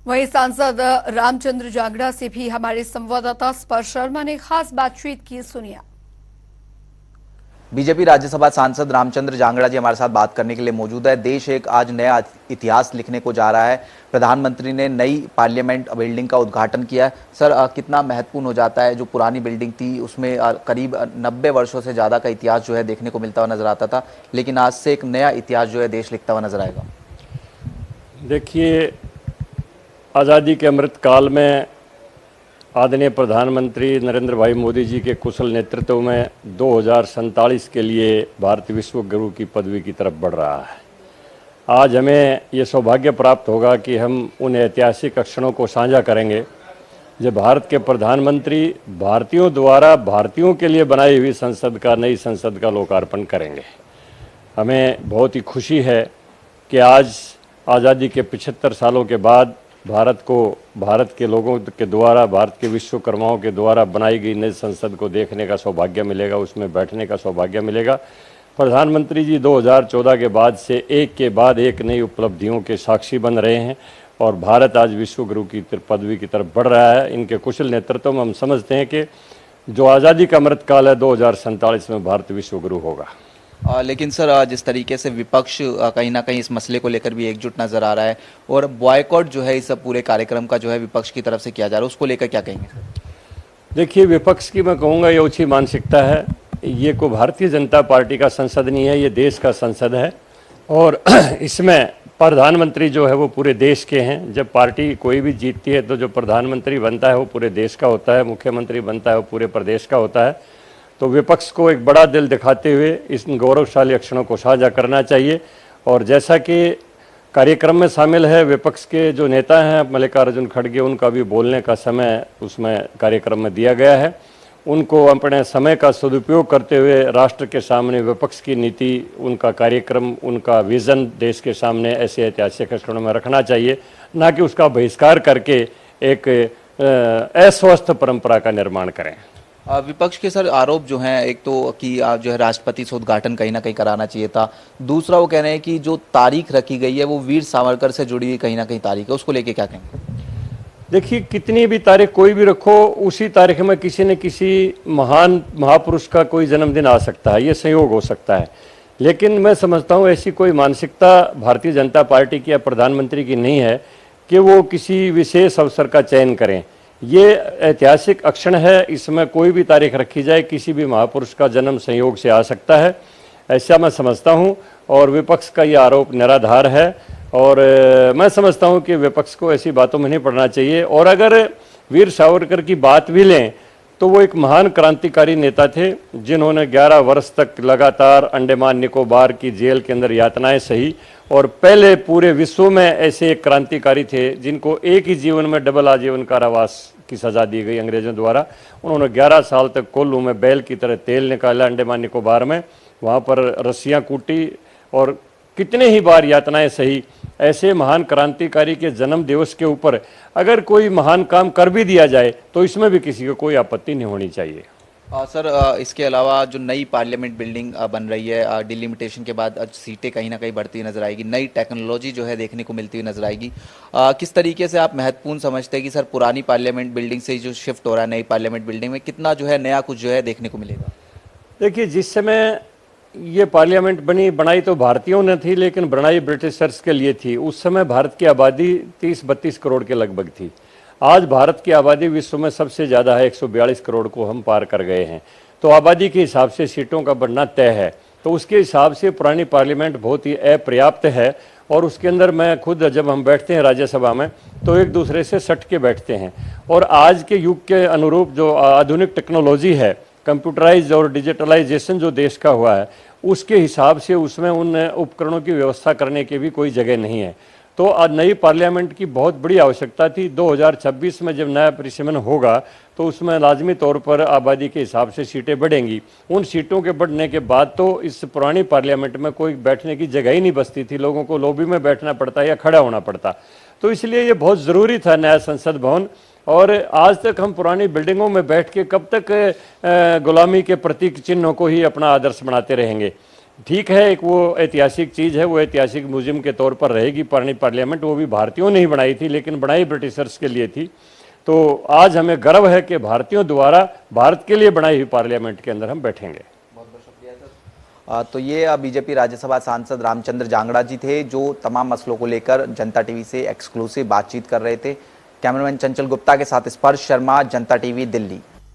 वहीं सांसद रामचंद्र जांगड़ा से भी हमारे संवाददाता स्पर्श शर्मा ने खास बातचीत की, सुनिए। बीजेपी राज्यसभा सांसद रामचंद्र जांगड़ा जी हमारे साथ बात करने के लिए मौजूद है। देश एक आज नया इतिहास लिखने को जा रहा है। प्रधानमंत्री ने नई पार्लियामेंट बिल्डिंग का उद्घाटन किया है। सर, कितना महत्वपूर्ण हो जाता है, जो पुरानी बिल्डिंग थी उसमें करीब 90 वर्षों से ज़्यादा का इतिहास जो है देखने को मिलता हुआ नजर आता था, लेकिन आज से एक नया इतिहास जो है देश लिखता हुआ नजर आएगा। देखिए, आज़ादी के अमृत काल में आदरणीय प्रधानमंत्री नरेंद्र भाई मोदी जी के कुशल नेतृत्व में 2047 के लिए भारत विश्व गुरु की पदवी की तरफ बढ़ रहा है। आज हमें ये सौभाग्य प्राप्त होगा कि हम उन ऐतिहासिक क्षणों को साझा करेंगे जब भारत के प्रधानमंत्री भारतीयों द्वारा भारतीयों के लिए बनाई हुई नई संसद का लोकार्पण करेंगे। हमें बहुत ही खुशी है कि आज आज़ादी के 75 सालों के बाद भारत को भारत के लोगों के द्वारा, भारत के विश्वकर्माओं के द्वारा बनाई गई नई संसद को देखने का सौभाग्य मिलेगा, उसमें बैठने का सौभाग्य मिलेगा। प्रधानमंत्री जी 2014 के बाद से एक के बाद एक नई उपलब्धियों के साक्षी बन रहे हैं और भारत आज विश्व गुरु की पदवी की तरफ बढ़ रहा है। इनके कुशल नेतृत्व में हम समझते हैं कि जो आज़ादी का अमृत काल है 2047 में भारत विश्व गुरु होगा। लेकिन सर, जिस तरीके से विपक्ष कहीं ना कहीं इस मसले को लेकर भी एकजुट नजर आ रहा है और बॉयकॉट जो है इस पूरे कार्यक्रम का जो है विपक्ष की तरफ से किया जा रहा है, उसको लेकर क्या कहेंगे सर? देखिए, विपक्ष की मैं कहूँगा ये ओछी मानसिकता है। ये कोई भारतीय जनता पार्टी का संसद नहीं है, ये देश का संसद है और इसमें प्रधानमंत्री जो है वो पूरे देश के हैं। जब पार्टी कोई भी जीतती है तो जो प्रधानमंत्री बनता है वो पूरे देश का होता है, मुख्यमंत्री बनता है वो पूरे प्रदेश का होता है। तो विपक्ष को एक बड़ा दिल दिखाते हुए इस गौरवशाली क्षणों को साझा करना चाहिए। और जैसा कि कार्यक्रम में शामिल है विपक्ष के जो नेता हैं मल्लिकार्जुन खड़गे, उनका भी बोलने का समय उसमें कार्यक्रम में दिया गया है। उनको अपने समय का सदुपयोग करते हुए राष्ट्र के सामने विपक्ष की नीति, उनका कार्यक्रम, उनका विज़न देश के सामने ऐसे ऐतिहासिक क्षणों में रखना चाहिए, ना कि उसका बहिष्कार करके एक अस्वस्थ परंपरा का निर्माण करें। विपक्ष के सर आरोप जो हैं, एक तो कि जो है राष्ट्रपति से उद्घाटन कहीं ना कहीं कराना चाहिए था, दूसरा वो कह रहे हैं कि जो तारीख रखी गई है वो वीर सावरकर से जुड़ी हुई कहीं ना कहीं तारीख है, उसको लेके क्या कहेंगे? देखिए, कितनी भी तारीख कोई भी रखो, उसी तारीख में किसी न किसी महान महापुरुष का कोई जन्मदिन आ सकता है, ये संयोग हो सकता है। लेकिन मैं समझता हूँ ऐसी कोई मानसिकता भारतीय जनता पार्टी की या प्रधानमंत्री की नहीं है कि वो किसी विशेष अवसर का चयन करें। ये ऐतिहासिक क्षण है, इसमें कोई भी तारीख रखी जाए, किसी भी महापुरुष का जन्म संयोग से आ सकता है, ऐसा मैं समझता हूँ। और विपक्ष का ये आरोप निराधार है और मैं समझता हूँ कि विपक्ष को ऐसी बातों में नहीं पड़ना चाहिए। और अगर वीर सावरकर की बात भी लें तो वो एक महान क्रांतिकारी नेता थे जिन्होंने 11 वर्ष तक लगातार अंडमान निकोबार की जेल के अंदर यातनाएं सही और पहले पूरे विश्व में ऐसे एक क्रांतिकारी थे जिनको एक ही जीवन में डबल आजीवन कारावास की सज़ा दी गई अंग्रेज़ों द्वारा। उन्होंने 11 साल तक कोल्लू में बैल की तरह तेल निकाला अंडमान निकोबार में, वहाँ पर रस्सियाँ कूटी और कितने ही बार यातनाएं सही। ऐसे महान क्रांतिकारी के जन्म दिवस के ऊपर अगर कोई महान काम कर भी दिया जाए तो इसमें भी किसी को कोई आपत्ति नहीं होनी चाहिए। सर, इसके अलावा जो नई पार्लियामेंट बिल्डिंग बन रही है, डिलिमिटेशन के बाद सीटें कहीं ना कहीं बढ़ती नजर आएगी, नई टेक्नोलॉजी जो है देखने को मिलती हुई नजर आएगी, किस तरीके से आप महत्वपूर्ण समझते हैं कि सर पुरानी पार्लियामेंट बिल्डिंग से जो शिफ्ट हो रहा है नई पार्लियामेंट बिल्डिंग में कितना जो है नया कुछ जो है देखने को मिलेगा? देखिए, जिस समय ये पार्लियामेंट बनाई तो भारतीयों ने थी, लेकिन बनाई ब्रिटिशर्स के लिए थी। उस समय भारत की आबादी 30-32 करोड़ के लगभग थी। आज भारत की आबादी विश्व में सबसे ज़्यादा है, 142 करोड़ को हम पार कर गए हैं। तो आबादी के हिसाब से सीटों का बढ़ना तय है, तो उसके हिसाब से पुरानी पार्लियामेंट बहुत ही अपर्याप्त है। और उसके अंदर मैं खुद जब हम बैठते हैं राज्यसभा में तो एक दूसरे से सट के बैठते हैं और आज के युग के अनुरूप जो आधुनिक टेक्नोलॉजी है, कंप्यूटराइज और डिजिटलाइजेशन जो देश का हुआ है, उसके हिसाब से उसमें उन उपकरणों की व्यवस्था करने की भी कोई जगह नहीं है। तो आज नई पार्लियामेंट की बहुत बड़ी आवश्यकता थी। 2026 में जब नया परिसीमन होगा तो उसमें लाजमी तौर पर आबादी के हिसाब से सीटें बढ़ेंगी। उन सीटों के बढ़ने के बाद तो इस पुरानी पार्लियामेंट में कोई बैठने की जगह ही नहीं बचती थी, लोगों को लॉबी में बैठना पड़ता या खड़ा होना पड़ता। तो इसलिए ये बहुत ज़रूरी था नया संसद भवन। और आज तक हम पुरानी बिल्डिंगों में बैठ के कब तक गुलामी के प्रतीक चिन्हों को ही अपना आदर्श बनाते रहेंगे। ठीक है, एक वो ऐतिहासिक चीज़ है, वो ऐतिहासिक म्यूजियम के तौर पर रहेगी पुरानी पार्लियामेंट। वो भी भारतीयों ने ही बनाई थी, लेकिन बनाई ब्रिटिशर्स के लिए थी। तो आज हमें गर्व है कि भारतीयों द्वारा भारत के लिए बनाई हुई पार्लियामेंट के अंदर हम बैठेंगे। तो ये बीजेपी राज्यसभा सांसद रामचंद्र जांगड़ा जी थे, जो तमाम मसलों को लेकर जनता टीवी से एक्सक्लूसिव बातचीत कर रहे थे। कैमरामैन चंचल गुप्ता के साथ स्पर्श शर्मा, जनता टीवी, दिल्ली।